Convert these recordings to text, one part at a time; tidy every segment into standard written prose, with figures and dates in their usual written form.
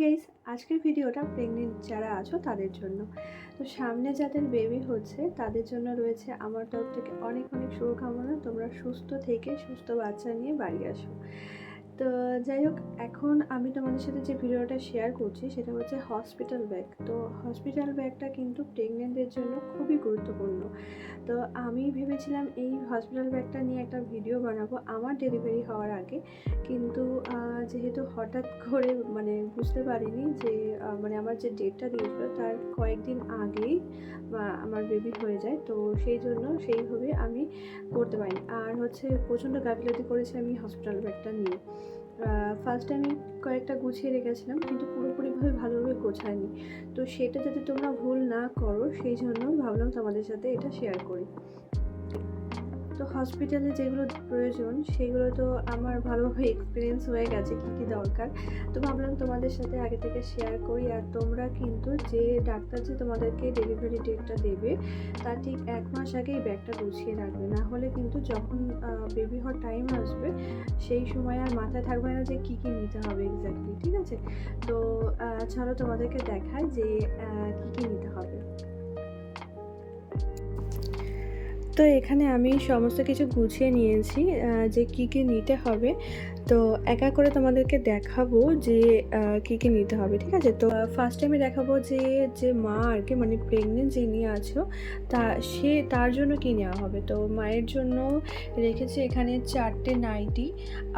Guys, আজকের ভিডিওটা pregnant যারা আছো তাদের জন্য। তো সামনে যাদের বেবি হচ্ছে তাদের জন্য রয়েছে আমার তরফ থেকে অনেক অনেক শুভকামনা। তোমরা সুস্থ থেকে সুস্থ বাচ্চা নিয়ে বাড়ি আসো। তো যাই হোক, এখন আমি তোমাদের সাথে যে ভিডিওটা শেয়ার করছি সেটা হচ্ছে হসপিটাল ব্যাগ। তো হসপিটাল ব্যাগটা কিন্তু প্রেগনেন্টদের জন্য খুবই গুরুত্বপূর্ণ। তো আমি ভেবেছিলাম এই হসপিটাল ব্যাগটা নিয়ে একটা ভিডিও বানাবো আমার ডেলিভারি হওয়ার আগে, কিন্তু যেহেতু হঠাৎ করে বুঝতে পারিনি যে আমার যে ডেটটা দিয়েছিল তার কয়েকদিন আগেই আমার বেবি হয়ে যায়। তো সেইভাবে আমি করতে পারিনি। আর হচ্ছে প্রচণ্ড গাফিলতি করেছি আমি হসপিটাল ব্যাগটা নিয়ে। ফার্স্টে আমি কয়েকটা গুছিয়ে রেখেছিলাম, কিন্তু পুরোপুরিভাবে ভালোভাবে গোছায়নি। তো সেটা যাতে তোমরা ভুল না করো সেই জন্য ভাবলাম তোমাদের সাথে এটা শেয়ার করি। তো হসপিটালে যেগুলো প্রয়োজন সেগুলো তো আমার ভালোভাবে এক্সপিরিয়েন্স হয়ে গেছে, কী কী দরকার। তো ভাবলাম তোমাদের সাথে আগে থেকে শেয়ার করি। আর তোমরা কিন্তু যে ডাক্তার যে তোমাদেরকে ডেলিভারি ডেটটা দেবে তার ঠিক 1 মাস আগেই ব্যাগটা গুছিয়ে রাখবে, না হলে কিন্তু যখন বেবি হওয়ার টাইম আসবে সেই সময় আর মাথায় থাকবে না যে কী কী নিতে হবে এক্স্যাক্টলি। ঠিক আছে, তো চলো তোমাদেরকে দেখাই যে কী কী নিতে হবে। তো এখানে আমি সমস্ত কিছু গুছিয়ে নিয়েছি যে কী কী নিতে হবে। তো একা করে তোমাদেরকে দেখাবো যে কী কী নিতে হবে। ঠিক আছে, তো ফার্স্টে আমি দেখাবো যে মা আর কি প্রেগনেন্ট যিনি আছো তার জন্য কী নেওয়া হবে। তো মায়ের জন্য রেখেছি এখানে 4টে নাইটি,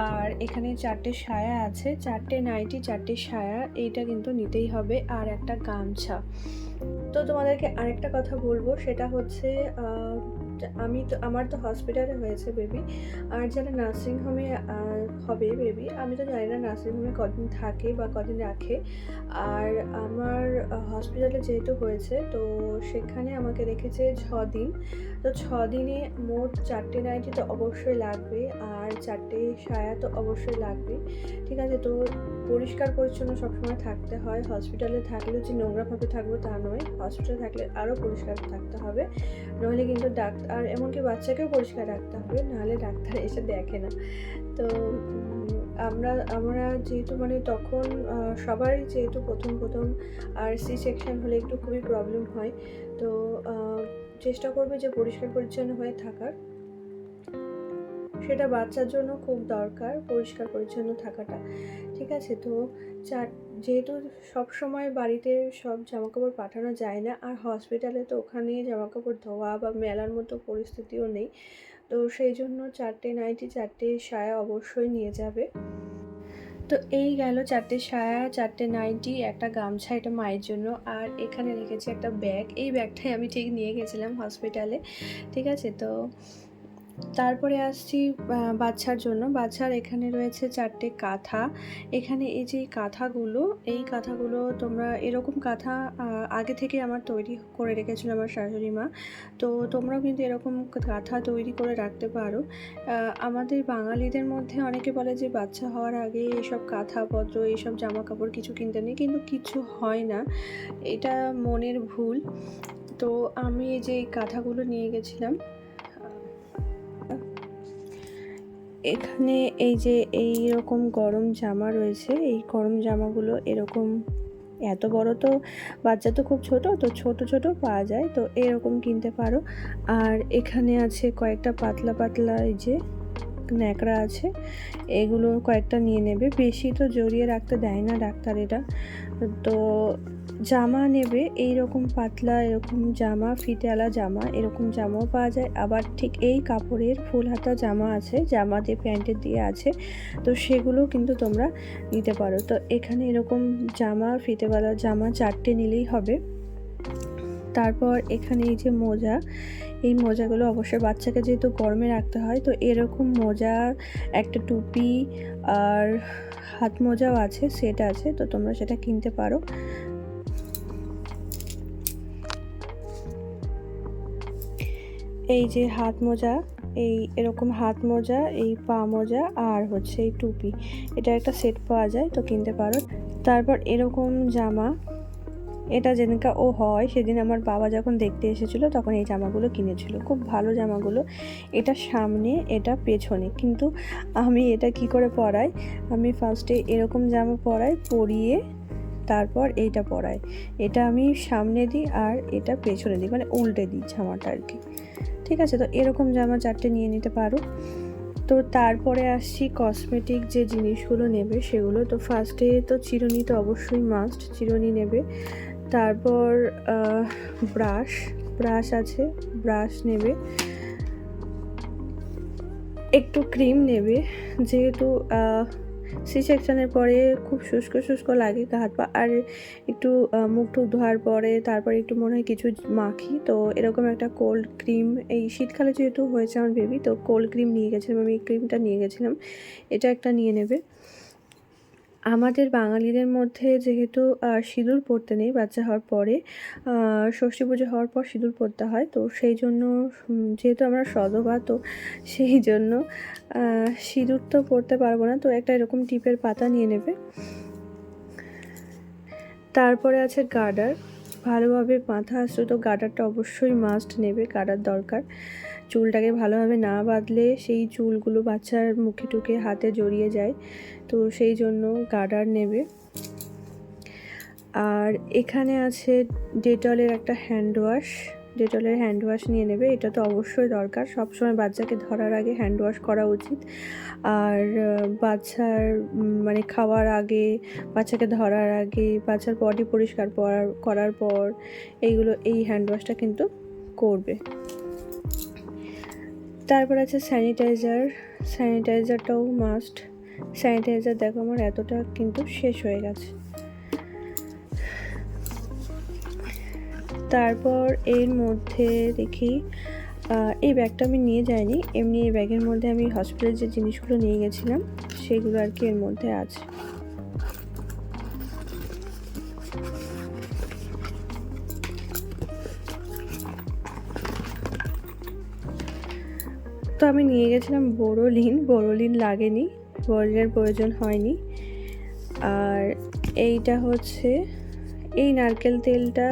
আর এখানে 4টে সায়া আছে। 4টে নাইটি, 4টে সায়া, এইটা কিন্তু নিতেই হবে, আর একটা গামছা। তো তোমাদেরকে আরেকটা কথা বলবো, সেটা হচ্ছে আমার তো হসপিটালে হয়েছে বেবি, আর যারা নার্সিংহোমে হবে বেবি, আমি তো জানি না নার্সিংহোমে কদিন থাকে বা কদিন রাখে। আর আমার হসপিটালে যেহেতু হয়েছে তো সেখানে আমাকে রেখেছে 6 দিন। তো 6 দিনে মোট 4টে নাইটি তো অবশ্যই লাগবে, আর 4টে সায়া তো অবশ্যই লাগবে। ঠিক আছে, তো পরিষ্কার পরিচ্ছন্ন সবসময় থাকতে হয়। হসপিটালে থাকলেও যে নোংরাভাবে থাকবো তা নয়, হসপিটালে থাকলে আরও পরিষ্কার থাকতে হবে, নাহলে কিন্তু ডাক্তার, এমনকি বাচ্চাকেও পরিষ্কার রাখতে হবে, নাহলে ডাক্তার এসে দেখে না। তো আমরা যেহেতু তখন সবারই যেহেতু প্রথম আর সি সেকশন হলে একটু খুবই প্রবলেম হয়। তো চেষ্টা করবে যে পরিষ্কার পরিচ্ছন্ন হয়ে থাকার, সেটা বাচ্চার জন্য খুব দরকার পরিষ্কার পরিচ্ছন্ন থাকাটা। ঠিক আছে, তো যেহেতু সব সময় বাড়িতে সব জামাকাপড় পাঠানো যায় না, আর হসপিটালে তো ওখানে জামাকাপড় ধোয়া বা মেলার মতো পরিস্থিতিও নেই। তো সেই জন্য 4টে নাইটি, 4টে সায়া অবশ্যই নিয়ে যাবে। তো এই গেল 4টে সায়া, 4টে নাইটি, একটা গামছা, এটা মায়ের জন্য। আর এখানে রেখেছি একটা ব্যাগ, এই ব্যাগটাই আমি ঠিক নিয়ে গেছিলাম হসপিটালে। ঠিক আছে, তো তারপরে আসছি বাচ্চার জন্য। বাচ্চার এখানে রয়েছে 4টে কাঁথা। এখানে এই যে এই কাঁথাগুলো তোমরা এরকম কাঁথা আগে থেকে আমার তৈরি করে রেখেছিল আমার শাশুড়ি মা। তো তোমরাও কিন্তু এরকম কাঁথা তৈরি করে রাখতে পারো। আমাদের বাঙালিদের মধ্যে অনেকে বলে যে বাচ্চা হওয়ার আগে এইসব কাঁথাপত্র, এইসব জামা কাপড় কিছু কিনতে নেই, কিন্তু কিছু হয় না, এটা মনের ভুল। তো আমি এই যে এই কাঁথাগুলো নিয়ে গেছিলাম। এখানে এই যে এইরকম গরম জামা রয়েছে, এই গরম জামাগুলো এরকম এত বড় তো বাচ্চা তো খুব ছোট, তো ছোট ছোট পাওয়া যায়, তো এরকম কিনতে পারো। আর এখানে আছে কয়েকটা পাতলা পাতলা এই যে ন্যাকড়া আছে, এগুলো কয়েকটা নিয়ে নেবে, বেশি তো জড়িয়ে রাখতে দেয় না ডাক্তারেরা। তো জামা নেবে এইরকম পাতলা, এরকম জামা, ফিতেওয়ালা জামা, এরকম জামাও পাওয়া যায়। আবার ঠিক এই কাপড়ের ফুল হাতা জামা আছে, জামা দিয়ে প্যান্টের দিয়ে আছে, তো সেগুলো কিন্তু তোমরা নিতে পারো। তো এখানে এরকম জামা, ফিতেওয়ালা জামা 4টে নিলেই হবে। তারপর এখানে এই যে মোজা, এই মোজাগুলো অবশ্যই বাচ্চাকে যেহেতু গরমে রাখতে হয়, তো এরকম মোজা, একটা টুপি, আর হাত মোজাও আছে, সেট আছে, তো তোমরা সেটা কিনতে পারো। এই যে হাত মোজা, এরকম হাত মোজা, এই পা মোজা, আর হচ্ছে এই টুপি, এটা একটা সেট পাওয়া যায়, তো কিনতে পারো। তারপর এরকম জামা, এটা যেদিনকা ও হয় সেদিন আমার বাবা যখন দেখতে এসেছিলো তখন এই জামাগুলো কিনেছিল, খুব ভালো জামাগুলো। এটা সামনে, এটা পেছনে, কিন্তু আমি এটা কি করে পরাই, আমি ফার্স্টে এরকম জামা পরাই, পরিয়ে তারপর এইটা পরায়। এটা আমি সামনে দিই আর এটা পেছনে দিই, মানে উল্টে দিই জামাটা আর কি। ঠিক আছে, তো এরকম জামা 4টে নিয়ে নিতে পারো। তো তারপরে আসছি কসমেটিক যে জিনিসগুলো নেবে সেগুলো। তো ফার্স্টে তো চিরুনি তো অবশ্যই মাস্ট, চিরুনি নেবে। তারপর ব্রাশ আছে, ব্রাশ নেবে। একটু ক্রিম নেবে, যেহেতু সি সেকশনের পরে খুব শুষ্ক শুষ্ক লাগে গা হাত পা, আর একটু মুখ টুক ধোয়ার পরে তারপরে একটু মনে হয় কিছু মাখি, তো এরকম একটা কোল্ড ক্রিম, এই শীতকালে যেহেতু হয়েছে আমার বেবি, তো কোল্ড ক্রিম নিয়ে গেছিলাম আমি, এই ক্রিমটা নিয়ে গেছিলাম, এটা একটা নিয়ে নেবে। আমাদের বাঙালিদের মধ্যে যেহেতু সিঁদুর পরতে নেই বাচ্চা হওয়ার পরে, ষষ্ঠী পুজো হওয়ার পর সিঁদুর পরতে হয়, তো সেই জন্য যেহেতু আমরা সধবা, তো সেই জন্য সিঁদুর তো পরতে পারবো না, তো একটা এরকম টিপের পাতা নিয়ে নেবে। তারপরে আছে গার্ডার, ভালোভাবে মাথা আশ্রিত গার্ডারটা অবশ্যই মাস্ট নেবে, গার্ডার দরকার। চুলটাকে ভালোভাবে না বাঁধলে সেই চুলগুলো বাচ্চার মুখে টুকে হাতে জড়িয়ে যায়, তো সেই জন্য গার্ডার নেবে। আর এখানে আছে ডেটলের একটা হ্যান্ড ওয়াশ, ডেটলের হ্যান্ড ওয়াশ নিয়ে নেবে, এটা তো অবশ্যই দরকার, সবসময় বাচ্চাকে ধরার আগে হ্যান্ড ওয়াশ করা উচিত। আর বাচ্চার মানে খাওয়ার আগে, বাচ্চাকে ধরার আগে, বাচ্চার বডি পরিষ্কার করার পর এই হ্যান্ড ওয়াশটা কিন্তু করবে। তারপর আছে স্যানিটাইজারটাও মাস্ট। স্যানিটাইজার দেখো আমার এতটা কিন্তু শেষ হয়ে গেছে। তারপর এর মধ্যে দেখি, এই ব্যাগটা আমি নিয়ে যাইনি, এমনি এই ব্যাগের মধ্যে আমি হসপিটালে যে জিনিসগুলো নিয়ে গেছিলাম সেগুলো আর কি এর মধ্যে আছে। তো আমি নিয়ে গেছিলাম বোরোলিন লাগেনি, বোরোলিনের প্রয়োজন হয়নি। আর এইটা হচ্ছে এই নারকেল তেলটা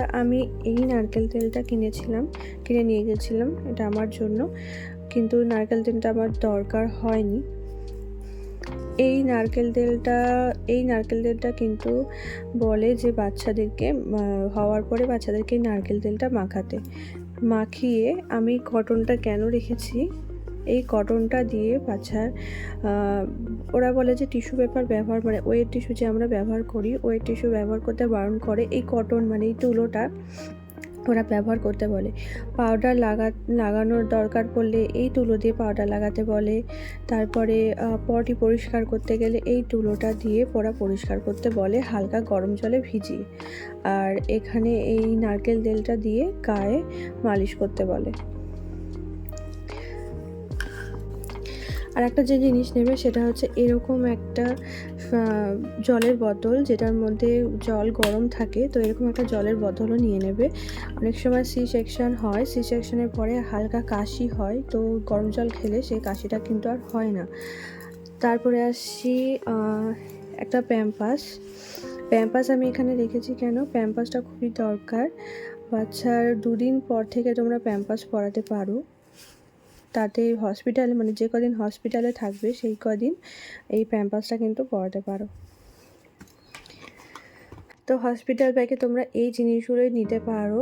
কিনে নিয়ে গেছিলাম, এটা আমার জন্য, কিন্তু নারকেল তেলটা আমার দরকার হয়নি। এই নারকেল তেলটা কিন্তু বলে যে বাচ্চাদেরকে হওয়ার পরে বাচ্চাদেরকে নারকেল তেলটা মাখিয়ে আমি কটনটা কেন রেখেছি, এই কটনটা দিয়ে বাচ্চার ওরা বলে যে টিস্যু পেপার ব্যবহার, মানে ওয়েট টিস্যু যে আমরা ব্যবহার করি, ওয়েট টিস্যু ব্যবহার করতে বারণ করে, এই কটন মানে এই তুলোটা ওরা ব্যবহার করতে বলে। পাউডার লাগানোর দরকার পড়লে এই তুলো দিয়ে পাউডার লাগাতে বলে। তারপরে পটি পরিষ্কার করতে গেলে এই তুলোটা দিয়ে পরা পরিষ্কার করতে বলে হালকা গরম জলে ভিজিয়ে। আর এখানে এই নারকেল তেলটা দিয়ে গায়ে মালিশ করতে বলে। আর একটা যে জিনিস নেবে সেটা হচ্ছে এরকম একটা জলের বোতল, যেটার মধ্যে জল গরম থাকে, তো এরকম একটা জলের বোতলও নিয়ে নেবে। অনেক সময় সি সেকশনের পরে হালকা কাশি হয়, তো গরম জল খেলে সেই কাশিটা কিন্তু আর হয় না। তারপরে আসছি একটা প্যাম্পাস আমি এখানে রেখেছি কেন, প্যাম্পাসটা খুবই দরকার, বাচ্চার 2 দিন পর থেকে তোমরা প্যাম্পাস পরাতে পারো, তাতে হসপিটালে মানে যে কদিন হসপিটালে থাকবে সেই কদিন এই প্যাম্পাসটা কিন্তু পরাতে পারো। তো হসপিটাল ব্যাগে তোমরা এই জিনিসগুলোই নিতে পারো,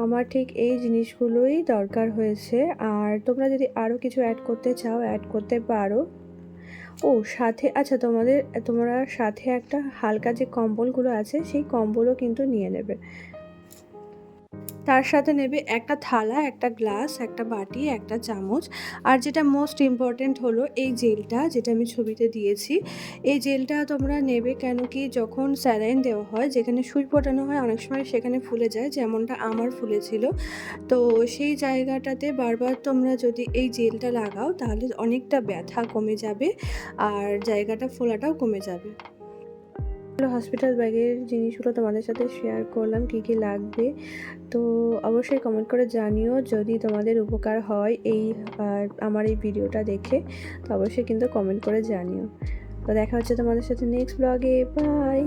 আমার ঠিক এই জিনিসগুলোই দরকার হয়েছে। আর তোমরা যদি আরও কিছু অ্যাড করতে চাও অ্যাড করতে পারো। সাথে আচ্ছা তোমরা সাথে একটা হালকা যে কম্বলগুলো আছে সেই কম্বলও কিন্তু নিয়ে নেবে। তার সাথে নেবে একটা থালা, একটা গ্লাস, একটা বাটি, একটা চামচ। আর যেটা মোস্ট ইম্পর্ট্যান্ট হলো এই জেলটা, যেটা আমি ছবিতে দিয়েছি, এই জেলটা তোমরা নেবে কেন কি যখন স্যালাইন দেওয়া হয়, যেখানে সুই ফোটানো হয় অনেক সময় সেখানে ফুলে যায়, যেমনটা আমার ফুলেছিল, তো সেই জায়গাটাতে বারবার তোমরা যদি এই জেলটা লাগাও তাহলে অনেকটা ব্যথা কমে যাবে আর জায়গাটা ফোলাটাও কমে যাবে। হসপিটাল ব্যাগের জিনিসগুলো তোমাদের সাথে শেয়ার করলাম, কী কী লাগবে, তো অবশ্যই কমেন্ট করে জানিও যদি তোমাদের উপকার হয় আমার এই ভিডিওটা দেখে, তো অবশ্যই কিন্তু কমেন্ট করে জানিও। তো দেখা হচ্ছে তোমাদের সাথে নেক্সট ব্লগে, বাই।